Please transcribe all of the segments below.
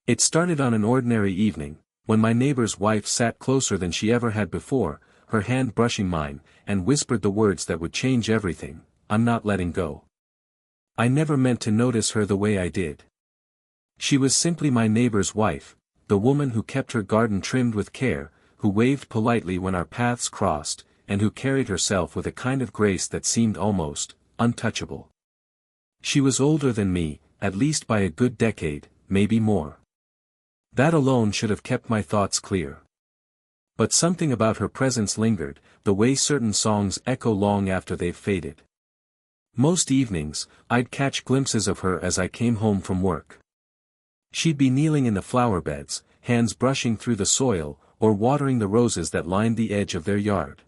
It started on an ordinary evening, when my neighbor's wife sat closer than she ever had before, her hand brushing mine, and whispered the words that would change everything: "I'm not letting go." I never meant to notice her the way I did. She was simply my neighbor's wife, the woman who kept her garden trimmed with care, who waved politely when our paths crossed, and who carried herself with a kind of grace that seemed almost untouchable. She was older than me, at least by a good decade, maybe more. That alone should have kept my thoughts clear. But something about her presence lingered, the way certain songs echo long after they've faded. Most evenings, I'd catch glimpses of her as I came home from work. She'd be kneeling in the flower beds, hands brushing through the soil, or watering the roses that lined the edge of their yard.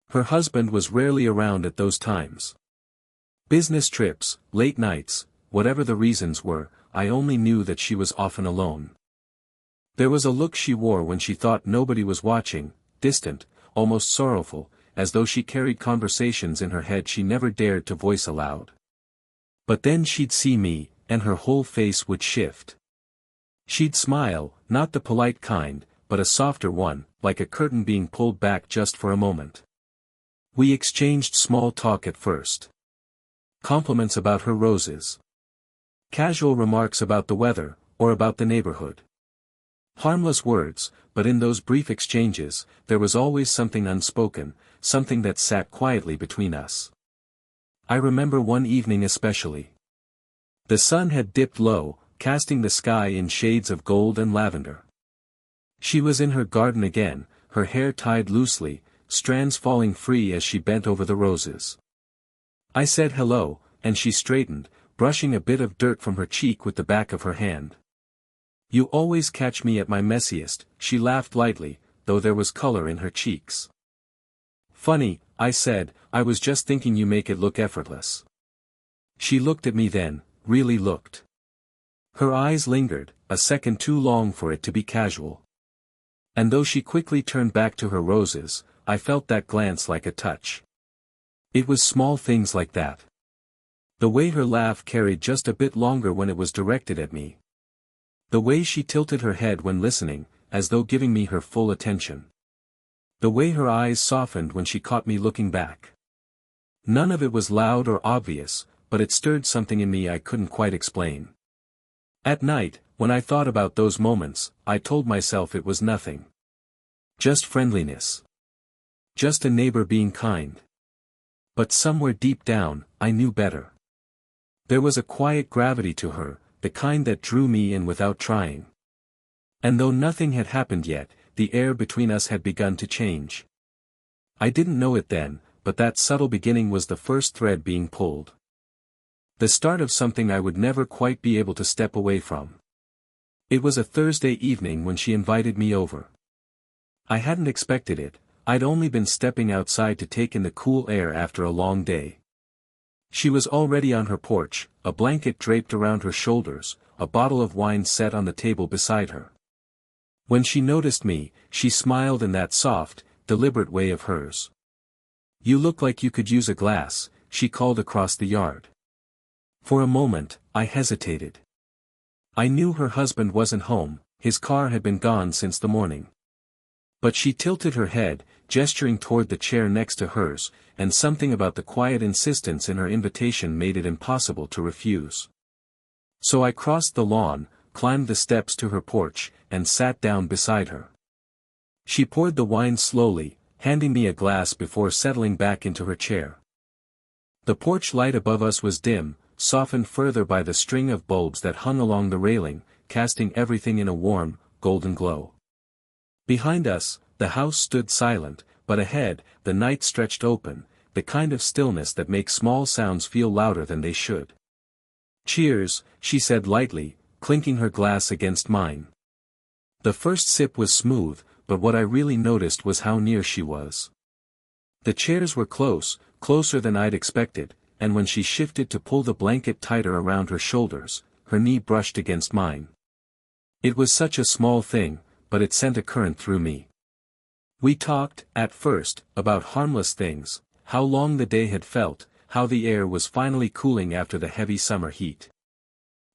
Her husband was rarely around at those times. Business trips, late nights, whatever the reasons were, I only knew that she was often alone. There was a look she wore when she thought nobody was watching, distant, almost sorrowful, as though she carried conversations in her head she never dared to voice aloud. But then she'd see me, and her whole face would shift. She'd smile, not the polite kind, but a softer one, like a curtain being pulled back just for a moment. We exchanged small talk at first. Compliments about her roses. Casual remarks about the weather, or about the neighborhood. Harmless words, but in those brief exchanges, there was always something unspoken, something that sat quietly between us. I remember one evening especially. The sun had dipped low, casting the sky in shades of gold and lavender. She was in her garden again, her hair tied loosely, strands falling free as she bent over the roses. I said hello, and she straightened, brushing a bit of dirt from her cheek with the back of her hand. "You always catch me at my messiest," she laughed lightly, though there was color in her cheeks. "Funny," I said, "I was just thinking you make it look effortless." She looked at me then, really looked. Her eyes lingered, a second too long for it to be casual. And though she quickly turned back to her roses, I felt that glance like a touch. It was small things like that. The way her laugh carried just a bit longer when it was directed at me. The way she tilted her head when listening, as though giving me her full attention. The way her eyes softened when she caught me looking back. None of it was loud or obvious, but it stirred something in me I couldn't quite explain. At night, when I thought about those moments, I told myself it was nothing. Just friendliness. Just a neighbor being kind. But somewhere deep down, I knew better. There was a quiet gravity to her, the kind that drew me in without trying. And though nothing had happened yet, the air between us had begun to change. I didn't know it then, but that subtle beginning was the first thread being pulled. The start of something I would never quite be able to step away from. It was a Thursday evening when she invited me over. I hadn't expected it, I'd only been stepping outside to take in the cool air after a long day. She was already on her porch, a blanket draped around her shoulders, a bottle of wine set on the table beside her. When she noticed me, she smiled in that soft, deliberate way of hers. "You look like you could use a glass," she called across the yard. For a moment, I hesitated. I knew her husband wasn't home, his car had been gone since the morning. But she tilted her head, gesturing toward the chair next to hers, and something about the quiet insistence in her invitation made it impossible to refuse. So I crossed the lawn, climbed the steps to her porch, and sat down beside her. She poured the wine slowly, handing me a glass before settling back into her chair. The porch light above us was dim, softened further by the string of bulbs that hung along the railing, casting everything in a warm, golden glow. Behind us, the house stood silent, but ahead, the night stretched open, the kind of stillness that makes small sounds feel louder than they should. "Cheers," she said lightly, clinking her glass against mine. The first sip was smooth, but what I really noticed was how near she was. The chairs were close, closer than I'd expected, and when she shifted to pull the blanket tighter around her shoulders, her knee brushed against mine. It was such a small thing, but it sent a current through me. We talked, at first, about harmless things, how long the day had felt, how the air was finally cooling after the heavy summer heat.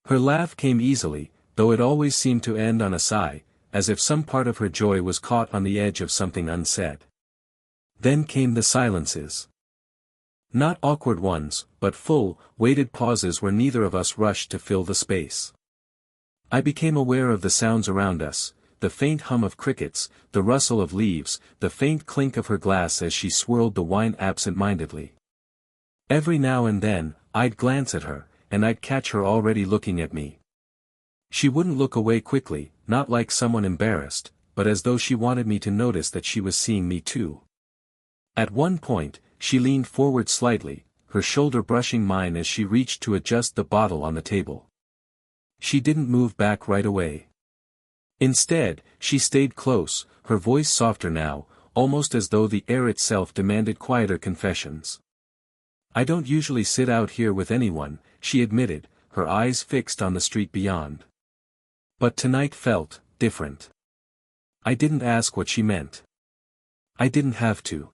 Her laugh came easily, though it always seemed to end on a sigh, as if some part of her joy was caught on the edge of something unsaid. Then came the silences. Not awkward ones, but full, weighted pauses where neither of us rushed to fill the space. I became aware of the sounds around us, the faint hum of crickets, the rustle of leaves, the faint clink of her glass as she swirled the wine absent-mindedly. Every now and then, I'd glance at her, and I'd catch her already looking at me. She wouldn't look away quickly, not like someone embarrassed, but as though she wanted me to notice that she was seeing me too. At one point, she leaned forward slightly, her shoulder brushing mine as she reached to adjust the bottle on the table. She didn't move back right away. Instead, she stayed close, her voice softer now, almost as though the air itself demanded quieter confessions. "I don't usually sit out here with anyone," she admitted, her eyes fixed on the street beyond. But tonight felt different. I didn't ask what she meant. I didn't have to.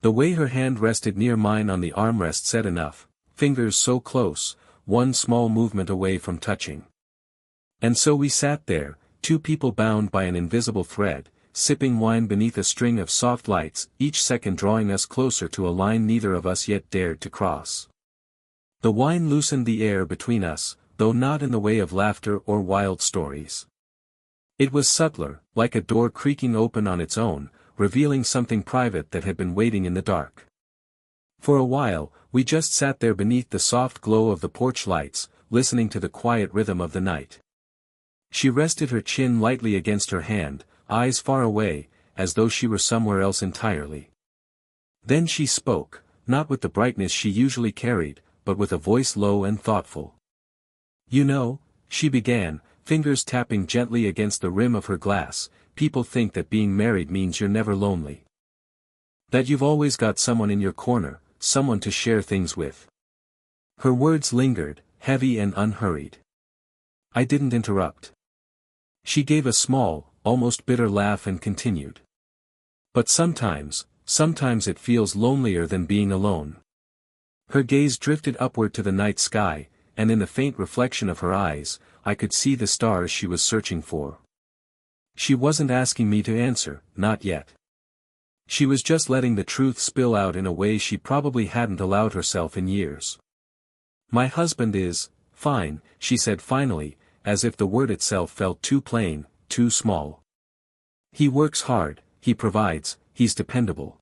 The way her hand rested near mine on the armrest said enough, fingers so close, one small movement away from touching. And so we sat there, two people bound by an invisible thread, sipping wine beneath a string of soft lights, each second drawing us closer to a line neither of us yet dared to cross. The wine loosened the air between us, though not in the way of laughter or wild stories. It was subtler, like a door creaking open on its own, revealing something private that had been waiting in the dark. For a while, we just sat there beneath the soft glow of the porch lights, listening to the quiet rhythm of the night. She rested her chin lightly against her hand, eyes far away, as though she were somewhere else entirely. Then she spoke, not with the brightness she usually carried, but with a voice low and thoughtful. "You know," she began, fingers tapping gently against the rim of her glass, "people think that being married means you're never lonely. That you've always got someone in your corner, someone to share things with." Her words lingered, heavy and unhurried. I didn't interrupt. She gave a small, almost bitter laugh and continued. "But sometimes it feels lonelier than being alone." Her gaze drifted upward to the night sky, and in the faint reflection of her eyes, I could see the stars she was searching for. She wasn't asking me to answer, not yet. She was just letting the truth spill out in a way she probably hadn't allowed herself in years. "My husband is fine," she said finally, as if the word itself felt too plain, too small. "He works hard, he provides, he's dependable.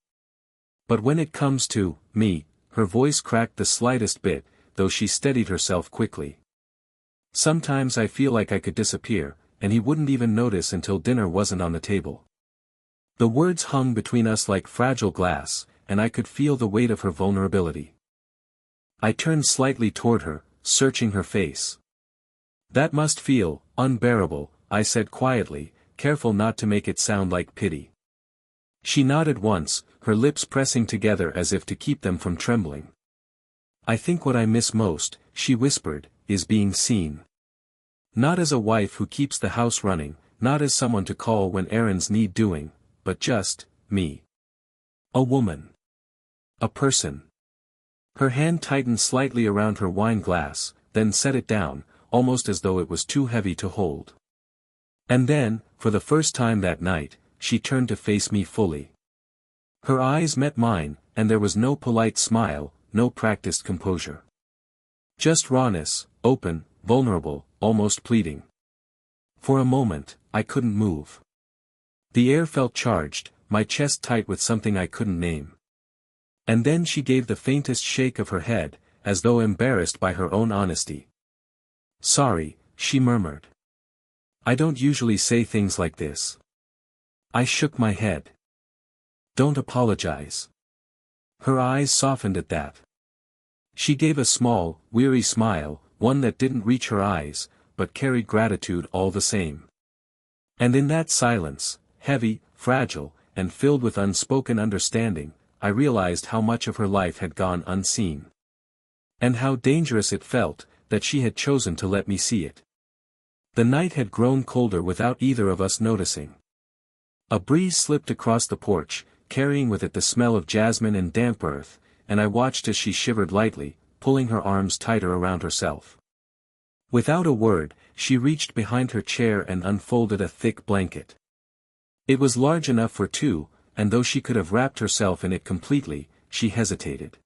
But when it comes to me," her voice cracked the slightest bit, though she steadied herself quickly. "Sometimes I feel like I could disappear, and he wouldn't even notice until dinner wasn't on the table." The words hung between us like fragile glass, and I could feel the weight of her vulnerability. I turned slightly toward her, searching her face. "That must feel unbearable," I said quietly, careful not to make it sound like pity. She nodded once, her lips pressing together as if to keep them from trembling. "I think what I miss most," she whispered, "is being seen. Not as a wife who keeps the house running, not as someone to call when errands need doing, but just me. A woman. A person." Her hand tightened slightly around her wine glass, then set it down, almost as though it was too heavy to hold. And then, for the first time that night, she turned to face me fully. Her eyes met mine, and there was no polite smile, no practiced composure. Just rawness, open, vulnerable, almost pleading. For a moment, I couldn't move. The air felt charged, my chest tight with something I couldn't name. And then she gave the faintest shake of her head, as though embarrassed by her own honesty. "Sorry," she murmured. "I don't usually say things like this." I shook my head. "Don't apologize." Her eyes softened at that. She gave a small, weary smile, one that didn't reach her eyes, but carried gratitude all the same. And in that silence, heavy, fragile, and filled with unspoken understanding, I realized how much of her life had gone unseen. And how dangerous it felt, that she had chosen to let me see it. The night had grown colder without either of us noticing. A breeze slipped across the porch, carrying with it the smell of jasmine and damp earth, and I watched as she shivered lightly, pulling her arms tighter around herself. Without a word, she reached behind her chair and unfolded a thick blanket. It was large enough for two, and though she could have wrapped herself in it completely, she hesitated.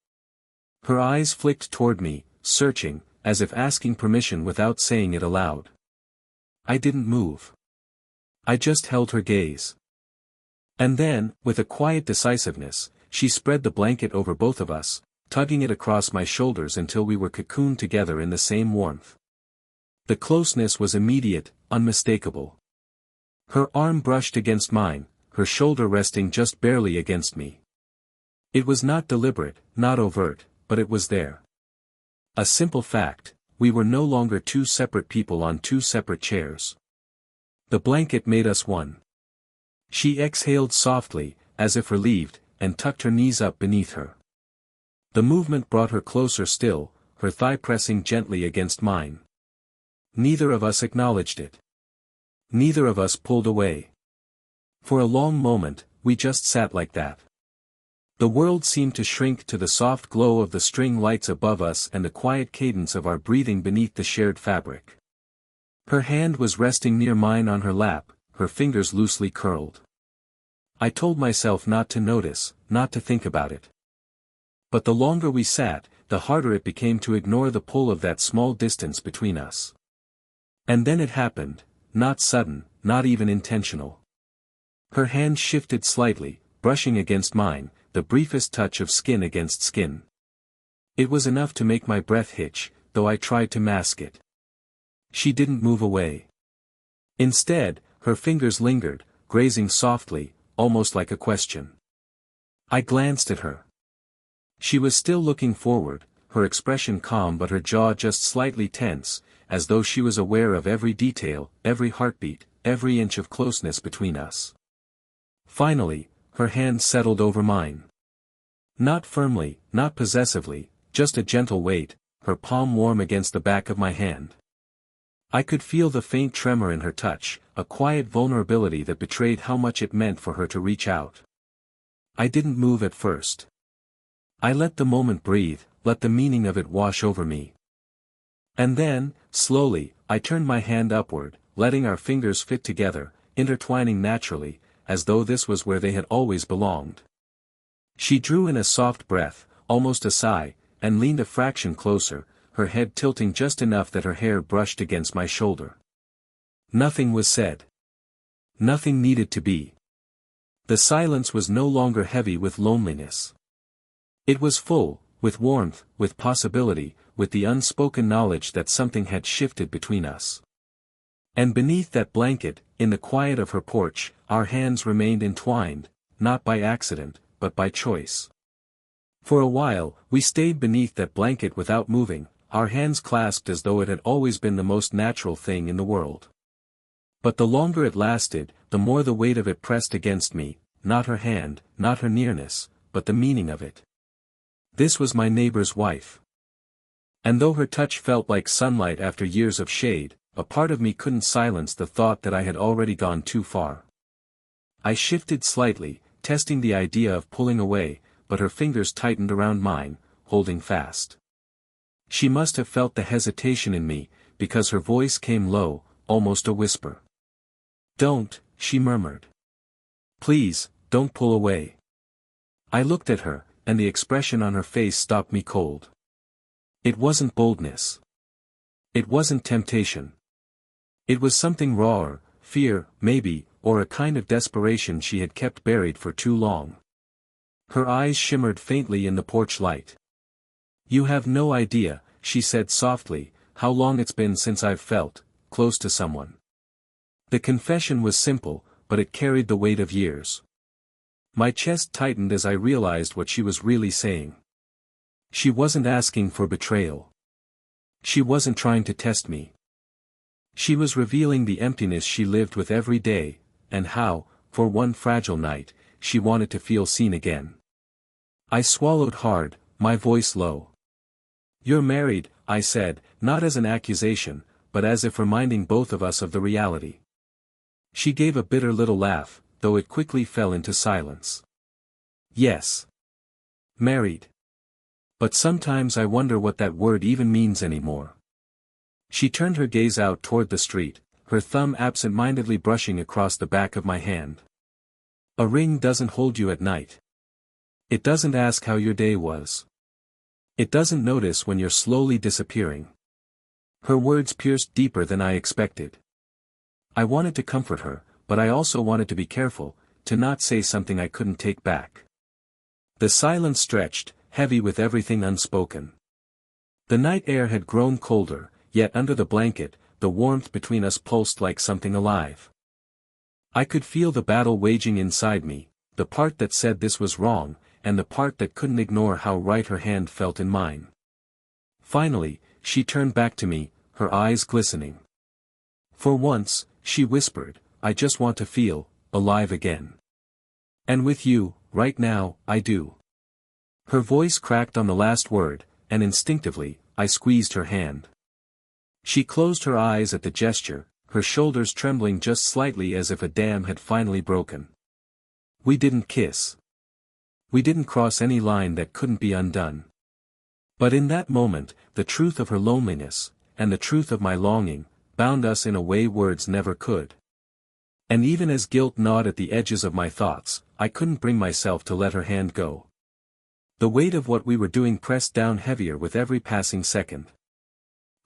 Her eyes flicked toward me, searching, as if asking permission without saying it aloud. I didn't move. I just held her gaze. And then, with a quiet decisiveness, she spread the blanket over both of us, tugging it across my shoulders until we were cocooned together in the same warmth. The closeness was immediate, unmistakable. Her arm brushed against mine, her shoulder resting just barely against me. It was not deliberate, not overt, but it was there. A simple fact: we were no longer two separate people on two separate chairs. The blanket made us one. She exhaled softly, as if relieved, and tucked her knees up beneath her. The movement brought her closer still, her thigh pressing gently against mine. Neither of us acknowledged it. Neither of us pulled away. For a long moment, we just sat like that. The world seemed to shrink to the soft glow of the string lights above us and the quiet cadence of our breathing beneath the shared fabric. Her hand was resting near mine on her lap, her fingers loosely curled. I told myself not to notice, not to think about it. But the longer we sat, the harder it became to ignore the pull of that small distance between us. And then it happened, not sudden, not even intentional. Her hand shifted slightly, brushing against mine, the briefest touch of skin against skin. It was enough to make my breath hitch, though I tried to mask it. She didn't move away. Instead, her fingers lingered, grazing softly, almost like a question. I glanced at her. She was still looking forward, her expression calm but her jaw just slightly tense, as though she was aware of every detail, every heartbeat, every inch of closeness between us. Finally, her hand settled over mine. Not firmly, not possessively, just a gentle weight, her palm warm against the back of my hand. I could feel the faint tremor in her touch, a quiet vulnerability that betrayed how much it meant for her to reach out. I didn't move at first. I let the moment breathe, let the meaning of it wash over me. And then, slowly, I turned my hand upward, letting our fingers fit together, intertwining naturally, as though this was where they had always belonged. She drew in a soft breath, almost a sigh, and leaned a fraction closer, her head tilting just enough that her hair brushed against my shoulder. Nothing was said. Nothing needed to be. The silence was no longer heavy with loneliness. It was full, with warmth, with possibility, with the unspoken knowledge that something had shifted between us. And beneath that blanket, in the quiet of her porch, our hands remained entwined, not by accident, but by choice. For a while, we stayed beneath that blanket without moving, our hands clasped as though it had always been the most natural thing in the world. But the longer it lasted, the more the weight of it pressed against me, not her hand, not her nearness, but the meaning of it. This was my neighbor's wife. And though her touch felt like sunlight after years of shade, a part of me couldn't silence the thought that I had already gone too far. I shifted slightly, testing the idea of pulling away, but her fingers tightened around mine, holding fast. She must have felt the hesitation in me, because her voice came low, almost a whisper. "Don't," she murmured. "Please, don't pull away." I looked at her, and the expression on her face stopped me cold. It wasn't boldness. It wasn't temptation. It was something rawer, fear, maybe, or a kind of desperation she had kept buried for too long. Her eyes shimmered faintly in the porch light. "You have no idea," she said softly, "how long it's been since I've felt close to someone." The confession was simple, but it carried the weight of years. My chest tightened as I realized what she was really saying. She wasn't asking for betrayal. She wasn't trying to test me. She was revealing the emptiness she lived with every day, and how, for one fragile night, she wanted to feel seen again. I swallowed hard, my voice low. "You're married," I said, not as an accusation, but as if reminding both of us of the reality. She gave a bitter little laugh, though it quickly fell into silence. "Yes. Married. But sometimes I wonder what that word even means anymore. She turned her gaze out toward the street, her thumb absent-mindedly brushing across the back of my hand. A ring doesn't hold you at night. It doesn't ask how your day was. It doesn't notice when you're slowly disappearing. Her words pierced deeper than I expected. I wanted to comfort her, but I also wanted to be careful, to not say something I couldn't take back. The silence stretched, heavy with everything unspoken. The night air had grown colder, yet under the blanket, the warmth between us pulsed like something alive. I could feel the battle waging inside me, the part that said this was wrong, and the part that couldn't ignore how right her hand felt in mine. Finally, she turned back to me, her eyes glistening. For once, she whispered, I just want to feel alive again. And with you, right now, I do. Her voice cracked on the last word, and instinctively, I squeezed her hand. She closed her eyes at the gesture, her shoulders trembling just slightly as if a dam had finally broken. We didn't kiss. We didn't cross any line that couldn't be undone. But in that moment, the truth of her loneliness, and the truth of my longing, bound us in a way words never could. And even as guilt gnawed at the edges of my thoughts, I couldn't bring myself to let her hand go. The weight of what we were doing pressed down heavier with every passing second.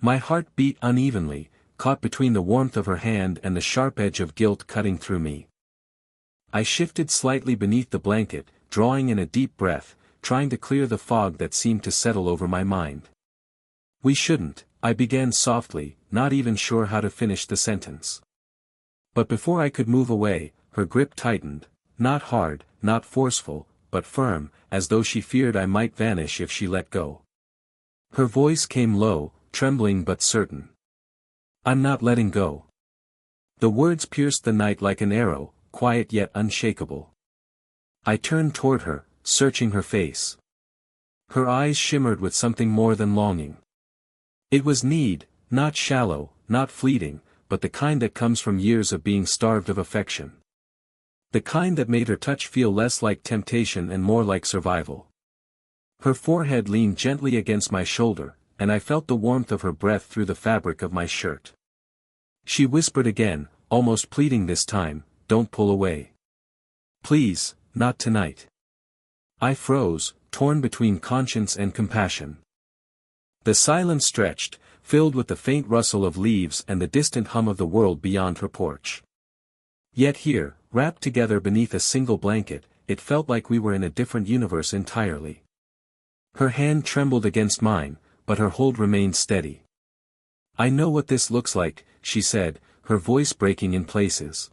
My heart beat unevenly, caught between the warmth of her hand and the sharp edge of guilt cutting through me. I shifted slightly beneath the blanket, drawing in a deep breath, trying to clear the fog that seemed to settle over my mind. We shouldn't, I began softly, not even sure how to finish the sentence. But before I could move away, her grip tightened, not hard, not forceful, but firm, as though she feared I might vanish if she let go. Her voice came low, trembling but certain. I'm not letting go. The words pierced the night like an arrow, quiet yet unshakable. I turned toward her, searching her face. Her eyes shimmered with something more than longing. It was need, not shallow, not fleeting, but the kind that comes from years of being starved of affection. The kind that made her touch feel less like temptation and more like survival. Her forehead leaned gently against my shoulder, and I felt the warmth of her breath through the fabric of my shirt. She whispered again, almost pleading this time, don't pull away. Please, not tonight. I froze, torn between conscience and compassion. The silence stretched, filled with the faint rustle of leaves and the distant hum of the world beyond her porch. Yet here, wrapped together beneath a single blanket, it felt like we were in a different universe entirely. Her hand trembled against mine, but her hold remained steady. I know what this looks like, she said, her voice breaking in places.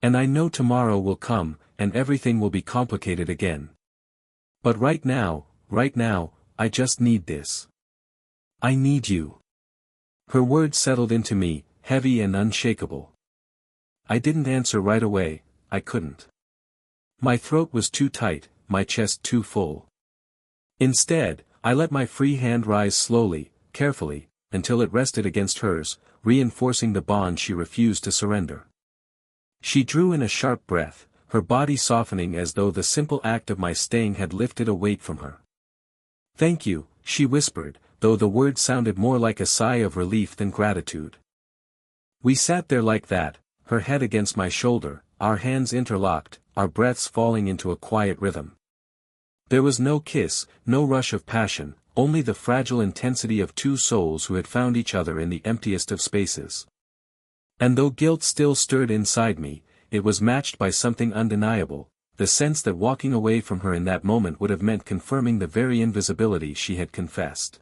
And I know tomorrow will come, and everything will be complicated again. But right now, I just need this. I need you. Her words settled into me, heavy and unshakable. I didn't answer right away, I couldn't. My throat was too tight, my chest too full. Instead, I let my free hand rise slowly, carefully, until it rested against hers, reinforcing the bond she refused to surrender. She drew in a sharp breath, her body softening as though the simple act of my staying had lifted a weight from her. Thank you, she whispered, though the words sounded more like a sigh of relief than gratitude. We sat there like that, her head against my shoulder, our hands interlocked, our breaths falling into a quiet rhythm. There was no kiss, no rush of passion, only the fragile intensity of two souls who had found each other in the emptiest of spaces. And though guilt still stirred inside me, it was matched by something undeniable, the sense that walking away from her in that moment would have meant confirming the very invisibility she had confessed.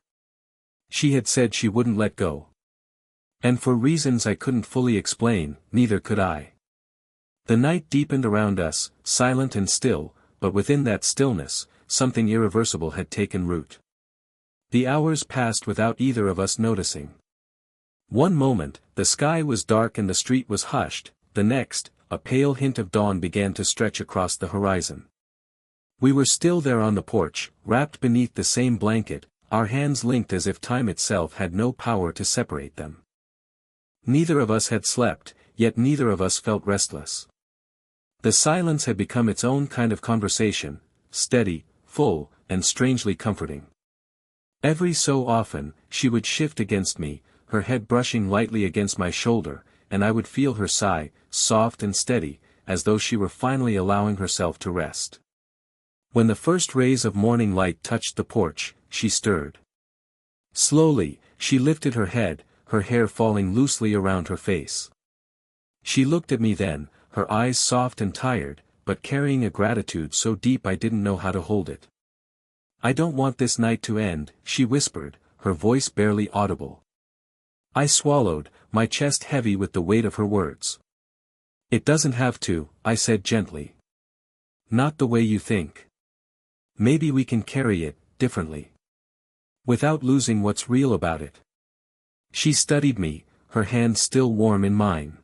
She had said she wouldn't let go. And for reasons I couldn't fully explain, neither could I. The night deepened around us, silent and still, but within that stillness, something irreversible had taken root. The hours passed without either of us noticing. One moment, the sky was dark and the street was hushed, the next, a pale hint of dawn began to stretch across the horizon. We were still there on the porch, wrapped beneath the same blanket, our hands linked as if time itself had no power to separate them. Neither of us had slept, yet neither of us felt restless. The silence had become its own kind of conversation, steady, full, and strangely comforting. Every so often, she would shift against me, her head brushing lightly against my shoulder, and I would feel her sigh, soft and steady, as though she were finally allowing herself to rest. When the first rays of morning light touched the porch, she stirred. Slowly, she lifted her head, her hair falling loosely around her face. She looked at me then, her eyes soft and tired, but carrying a gratitude so deep I didn't know how to hold it. "I don't want this night to end," she whispered, her voice barely audible. I swallowed, my chest heavy with the weight of her words. "It doesn't have to," I said gently. "Not the way you think. Maybe we can carry it differently. Without losing what's real about it." She studied me, her hand still warm in mine.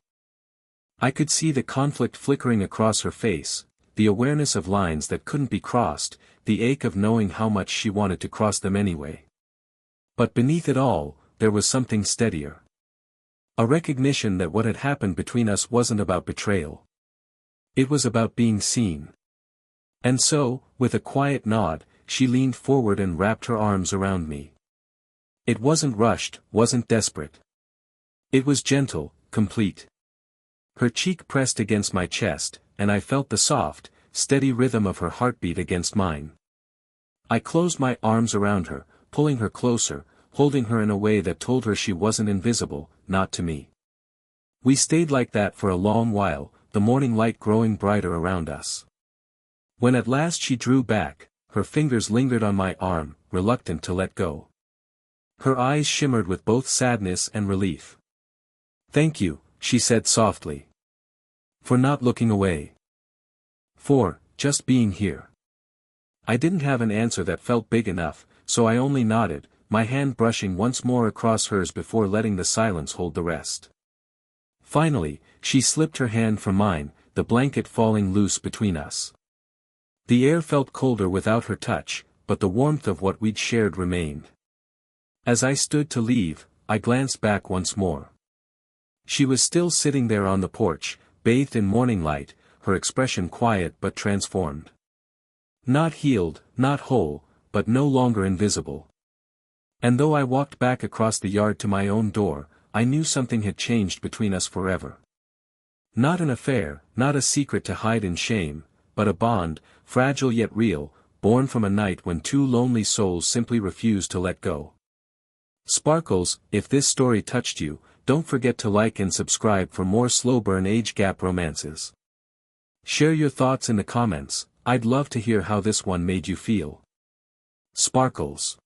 I could see the conflict flickering across her face, the awareness of lines that couldn't be crossed, the ache of knowing how much she wanted to cross them anyway. But beneath it all, there was something steadier. A recognition that what had happened between us wasn't about betrayal. It was about being seen. And so, with a quiet nod, she leaned forward and wrapped her arms around me. It wasn't rushed, wasn't desperate. It was gentle, complete. Her cheek pressed against my chest, and I felt the soft, steady rhythm of her heartbeat against mine. I closed my arms around her, pulling her closer, holding her in a way that told her she wasn't invisible, not to me. We stayed like that for a long while, the morning light growing brighter around us. When at last she drew back, her fingers lingered on my arm, reluctant to let go. Her eyes shimmered with both sadness and relief. "Thank you," she said softly. "For not looking away. For just being here." I didn't have an answer that felt big enough, so I only nodded, my hand brushing once more across hers before letting the silence hold the rest. Finally, she slipped her hand from mine, the blanket falling loose between us. The air felt colder without her touch, but the warmth of what we'd shared remained. As I stood to leave, I glanced back once more. She was still sitting there on the porch, bathed in morning light, her expression quiet but transformed. Not healed, not whole, but no longer invisible. And though I walked back across the yard to my own door, I knew something had changed between us forever. Not an affair, not a secret to hide in shame, but a bond, fragile yet real, born from a night when two lonely souls simply refused to let go. Sparkles, if this story touched you, don't forget to like and subscribe for more slow burn age gap romances. Share your thoughts in the comments, I'd love to hear how this one made you feel. Sparkles.